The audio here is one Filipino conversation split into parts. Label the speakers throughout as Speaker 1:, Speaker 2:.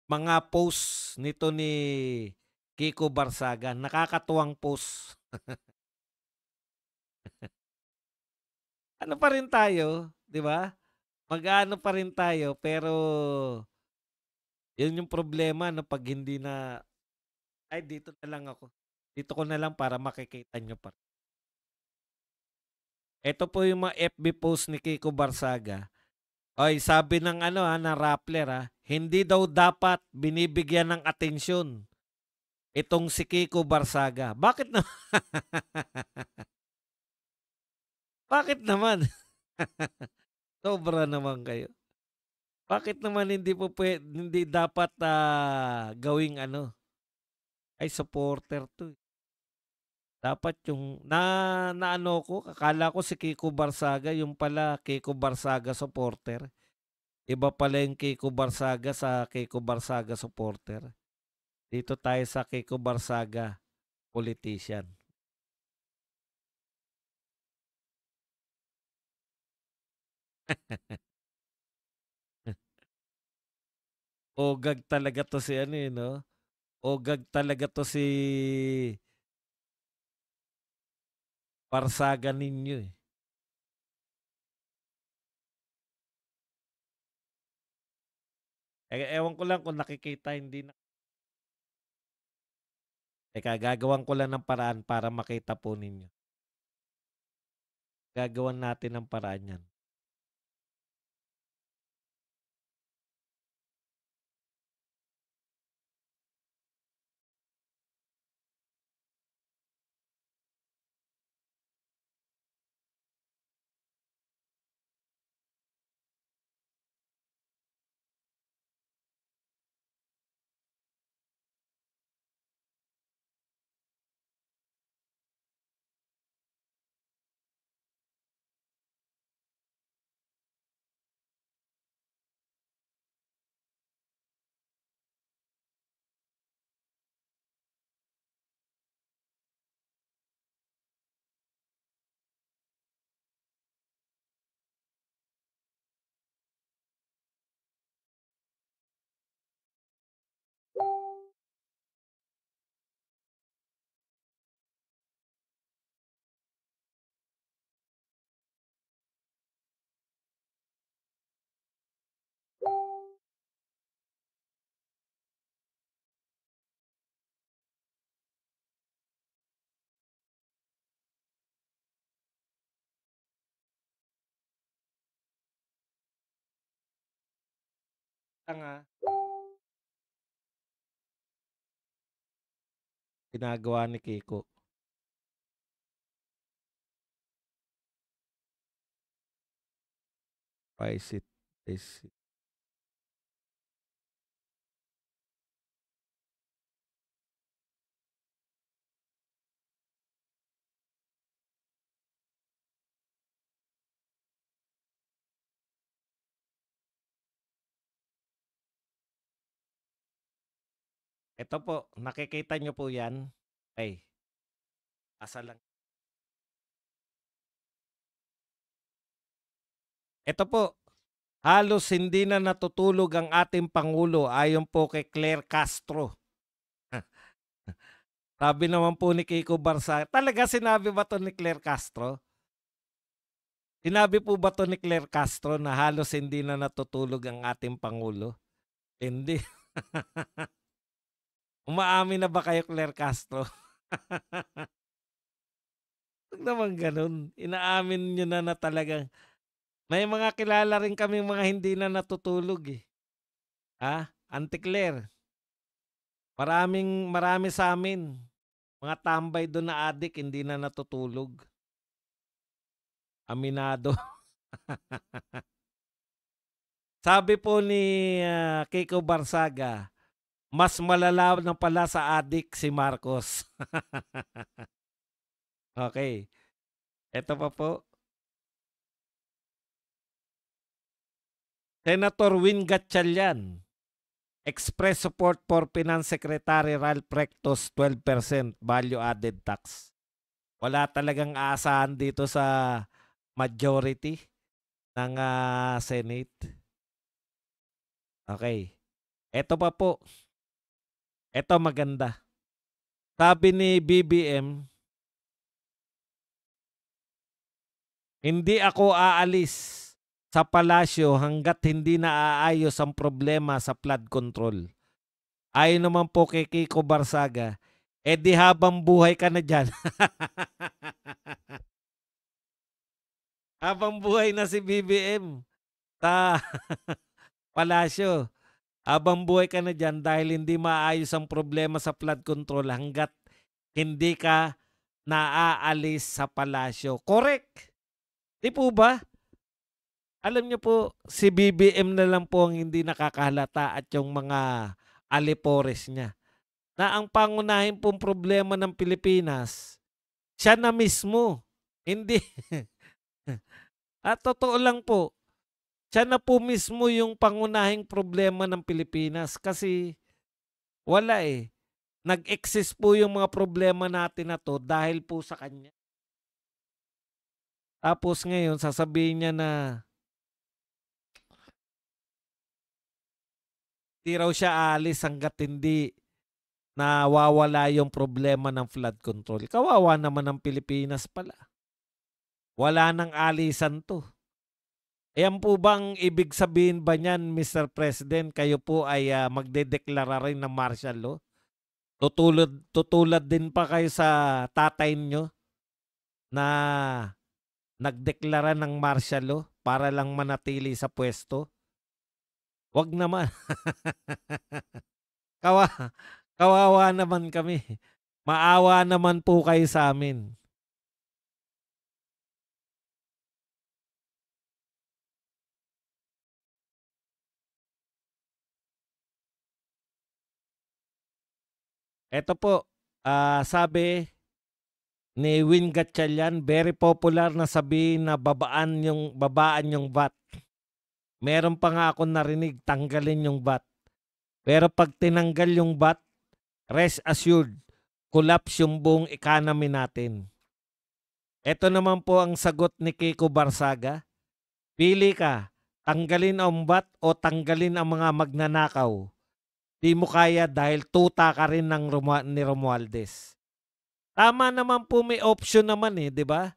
Speaker 1: mga post nito ni Kiko Barsaga, nakakatuwang post. Ano pa rin tayo, 'di ba? Mag-aano pa rin tayo pero 'yun yung problema 'no 'pag hindi na, "Ay dito na lang ako. Dito ko na lang para makikita niyo pa." Ito po yung mga FB post ni Kiko Barsaga. Oy, sabi ng ano, ng Rappler, hindi daw dapat binibigyan ng atensyon itong si Kiko Barsaga. Bakit na bakit naman? Sobra naman kayo. Bakit naman hindi po hindi dapat, gawing ano, ay supporter 'to, eh. Dapat yung naano ko, akala ko si Kiko Barsaga, yung pala Kiko Barsaga supporter. Iba pala yung Kiko Barsaga sa Kiko Barsaga supporter. Dito tayo sa Kiko Barsaga politician. Ogag talaga 'to si ano, eh, 'no? Ogag talaga 'to si Barsaga ninyo, eh. Ewan ko lang kung nakikita, hindi na teka gagawan ko lang ng paraan para makita po ninyo. Gagawan natin ng paraan 'yan. Ang, ginagawa ni Kiko. Visit, visit. Ito po, nakikita niyo po 'yan? Ay, asa lang. Ito po, halos hindi na natutulog ang ating pangulo ayon po kay Claire Castro. Sabi naman po ni Kiko Barsaga, talaga sinabi ba 'to ni Claire Castro? Sinabi po ba 'to ni Claire Castro na halos hindi na natutulog ang ating pangulo? Hindi. Umaamin na ba kayo, Claire Castro? Wag naman gano'n. Inaamin niyo na talagang may mga kilala rin kaming mga hindi na natutulog, eh. Auntie Claire, marami sa'min, mga tambay do'n na adik hindi na natutulog. Aminado. Sabi po ni, Kiko Barsaga, mas malala na pala sa adik si Marcos. Okey, eto pa po, Senator Win Gatchalian, express support for Finance Secretary Ralph Recto's 12% value added tax. Wala talagang aasahan dito sa majority ng, Senate. Okay. Eto pa po, eto maganda. Sabi ni BBM, "Hindi ako aalis sa palasyo hangga't hindi naaayos ang problema sa flood control." Ayon naman po kay Kiko Barsaga, eh di habang buhay ka na diyan. Habang buhay na si BBM sa palasyo. Habang buhay ka na diyan dahil hindi maayos ang problema sa flood control hangga't hindi ka naaalis sa palasyo. Correct! 'Di po ba? Alam niyo po, si BBM na lang po ang hindi nakakahalata at yung mga alipores niya. Na ang pangunahin pong problema ng Pilipinas, siya na mismo. Hindi. At totoo lang po, siya na po mismo yung pangunahing problema ng Pilipinas kasi wala eh. Nag-exist po yung mga problema natin na to dahil po sa kanya. Tapos ngayon sasabihin niya na di raw siya aalis hangga't hindi nawawala yung problema ng flood control. Kawawa naman ang Pilipinas pala. Wala nang alisan to. Ayan po bang ibig sabihin ba niyan, Mr. President, kayo po ay magdedeklara rin ng martial law? Tutulad din pa kayo sa tatay nyo na nagdeklara ng martial law para lang manatili sa pwesto? Wag naman. Kawa kawawa naman kami. Maawa naman po kayo sa amin. Eto po, sabi ni Win Gatchalian, very popular na sabihin na babaan yung VAT. Meron pa nga akong narinig, tanggalin yung VAT. Pero pag tinanggal yung VAT, rest assured, collapse yung buong economy natin. Ito naman po ang sagot ni Kiko Barsaga. Pili ka, tanggalin ang VAT o tanggalin ang mga magnanakaw. Di mo kaya dahil tuta ka rin ni Romualdez. Tama naman po, may option naman eh, di ba?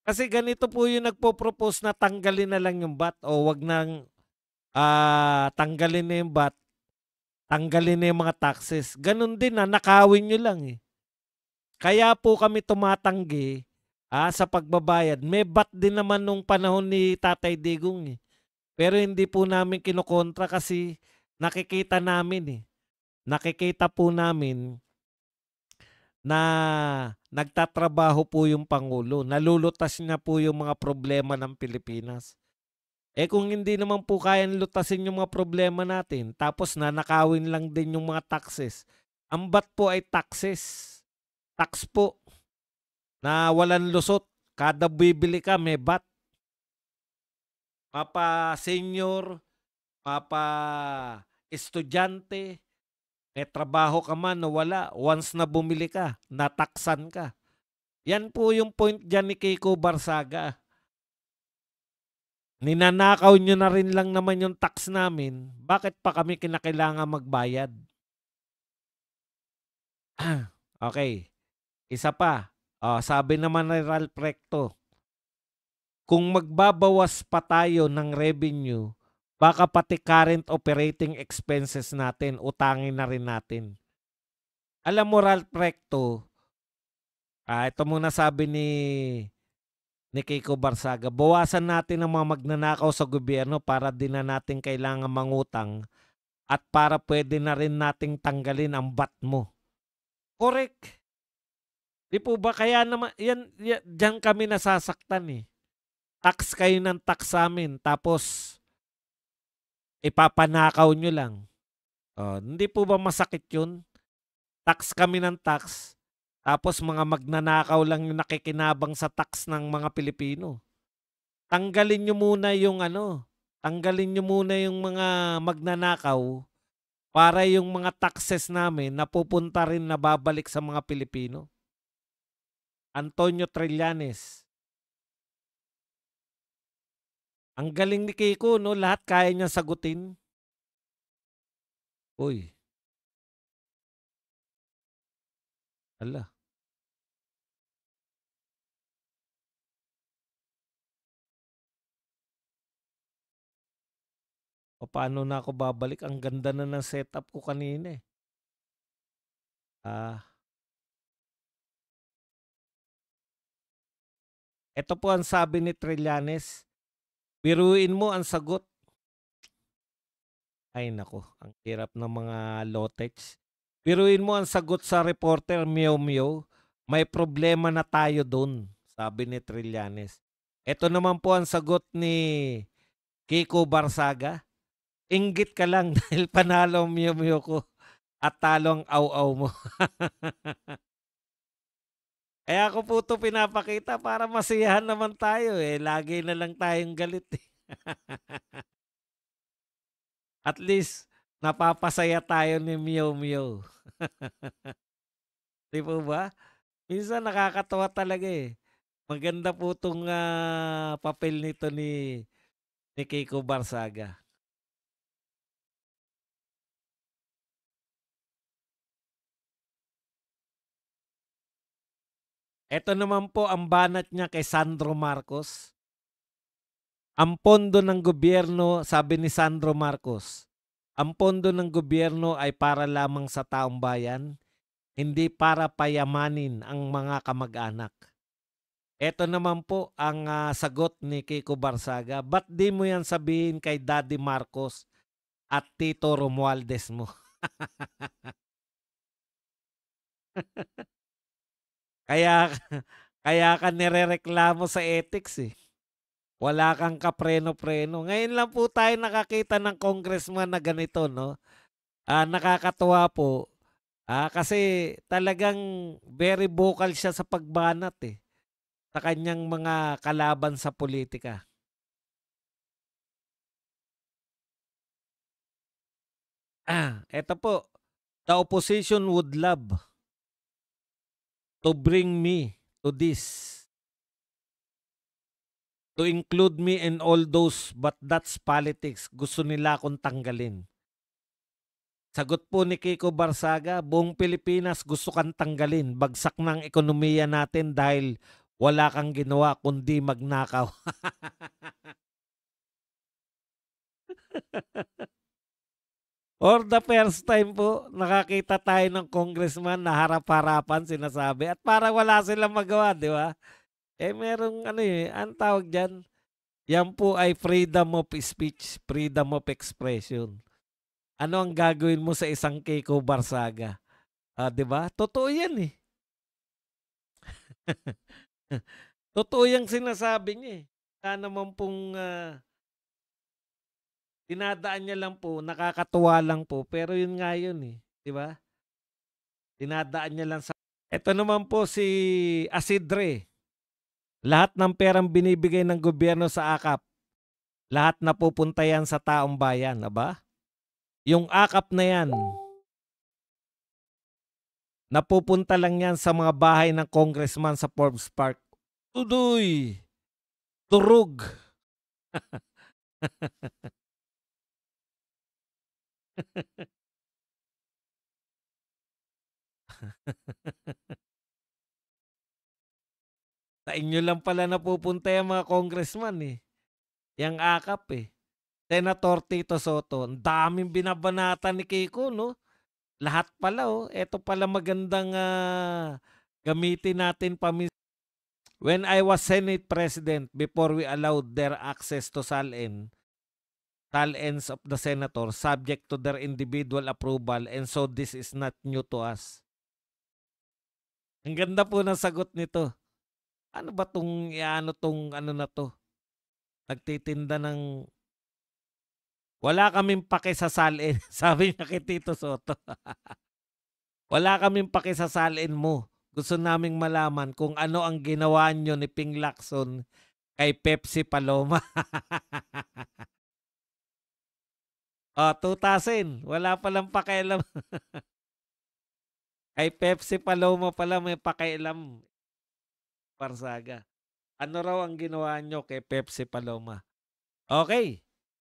Speaker 1: Kasi ganito po yung nagpo-propose na tanggalin na lang yung VAT o wag nang tanggalin na yung VAT, tanggalin na yung mga taxes. Ganun din na nakawin nyo lang eh. Kaya po kami tumatanggi sa pagbabayad. May VAT din naman nung panahon ni Tatay Digong eh. Pero hindi po namin kinokontra kasi nakikita namin eh. Nakikita po namin na nagtatrabaho po yung Pangulo. Nalulutas niya po yung mga problema ng Pilipinas. Eh kung hindi naman po kayang lutasin yung mga problema natin, tapos nanakawin lang din yung mga taxes. Ang VAT po ay taxes. Tax po na walang lusot. Kada bibili ka may VAT. Mapa senior, mapa estudyante, may trabaho ka man o wala, once na bumili ka, nataksan ka. Yan po yung point dyan ni Kiko Barsaga. Ninanakaw nyo na rin lang naman yung tax namin, bakit pa kami kinakailangan magbayad? Okay, isa pa. Sabi naman ni Ralph Recto, kung magbabawas pa tayo ng revenue, baka pati current operating expenses natin, utangin na rin natin. Alam mo, Ralph Recto, ito muna sabi ni Kiko Barsaga, bawasan natin ang mga magnanakaw sa gobyerno para di na natin kailangan mangutang at para pwede na rin nating tanggalin ang VAT mo. Correct. Di po ba kaya naman, diyan kami nasasaktan eh. Tax kayo ng tax sa amin, tapos ipapanakaw nyo lang. Hindi po ba masakit yun? Tax kami ng tax, tapos mga magnanakaw lang yung nakikinabang sa tax ng mga Pilipino. Tanggalin nyo muna yung tanggalin nyo muna yung mga magnanakaw para yung mga taxes namin napupunta rin na babalik sa mga Pilipino. Antonio Trillanes. Ang galing ni Kiko 'no, lahat kaya niyang sagutin. Uy, hala, papaano na ako babalik, ang ganda na ng setup ko kanina, eh. Ah, eto po ang sabi ni Trillanes, biruin mo ang sagot. Ay naku, ang hirap ng mga low-techs. Biruin mo ang sagot sa reporter, meow meow, may problema na tayo dun, sabi ni Trillanes. Eto naman po ang sagot ni Kiko Barsaga, inggit ka lang dahil panalo ang meow meow ko at talo ang aw-aw mo. Kaya ko po 'to pinapakita para masiyahan naman tayo, eh, lagi na lang tayong galit, eh. At least napapasaya tayo ni meow meow, 'di po ba? Minsan nakakatuwa talaga, eh. Maganda po 'tong, papel nito ni Kiko Barsaga. Eto naman po ang banat niya kay Sandro Marcos. Ang pondo ng gobyerno, sabi ni Sandro Marcos, ang pondo ng gobyerno ay para lamang sa taong bayan, hindi para payamanin ang mga kamag-anak. Eto naman po ang, sagot ni Kiko Barsaga, "Ba't di mo yan sabihin kay Daddy Marcos at Tito Romualdez mo?" Kaya kaya ka nirereklamo sa ethics, eh. Wala kang kapreno-preno. Ngayon lang po tayo nakakita ng congressman na ganito 'no. Nakakatuwa po, kasi talagang very vocal siya sa pagbanat, eh, sa kanyang mga kalaban sa politika. Eto po, the opposition would love to bring me to this, to include me in all those, but that's politics. Gusto nila akong tanggalin. Sagot po ni Kiko Barsaga, buong Pilipinas gusto kang tanggalin. Bagsak ng ekonomiya natin dahil wala kang ginawa kundi magnakaw. For the first time po, nakakita tayo ng congressman na harap-harapan sinasabi at para wala silang magawa, di ba? Eh merong ano eh, ang tawag diyan, yan po ay freedom of speech, freedom of expression. Ano ang gagawin mo sa isang Kiko Barsaga? 'Di ba? Totoo yan eh. Totoo yang sinasabi niya eh. Wala naman pong dinadaan niya lang po, nakakatuwa lang po, pero yun nga yun eh, 'di ba? Dinadaan niya lang sa eto naman po si Asidre, lahat ng perang binibigay ng gobyerno sa AKAP, lahat napupunta yan sa taong bayan, aba? Yung AKAP na yan, napupunta lang yan sa mga bahay ng congressman sa Forbes Park. Tudoy! Turog! Sa inyo lang pala napupunta yung mga congressman eh. Yang AKAP eh. Senator Tito Soto, ang daming binabanata ni Kiko, no? Lahat pala, oh. Eto pala magandang gamitin natin when I was Senate President, before we allowed their access to SALNs of the senator subject to their individual approval, and so this is not new to us. Ang ganda po ng sagot nito. Ano ba tong iano tong ano na to? Nagtitinda ng wala kaming pake sa salin, sabi niya kay Tito Soto. Wala kaming pake sa salin mo. Gusto naming malaman kung ano ang ginawa niyo ni Ping Lacson kay Pepsi Paloma. 2,000. Wala palang pakialam. Kay Pepsi Paloma pala may pakialam, Barsaga. Ano raw ang ginawa niyo kay Pepsi Paloma? Okey.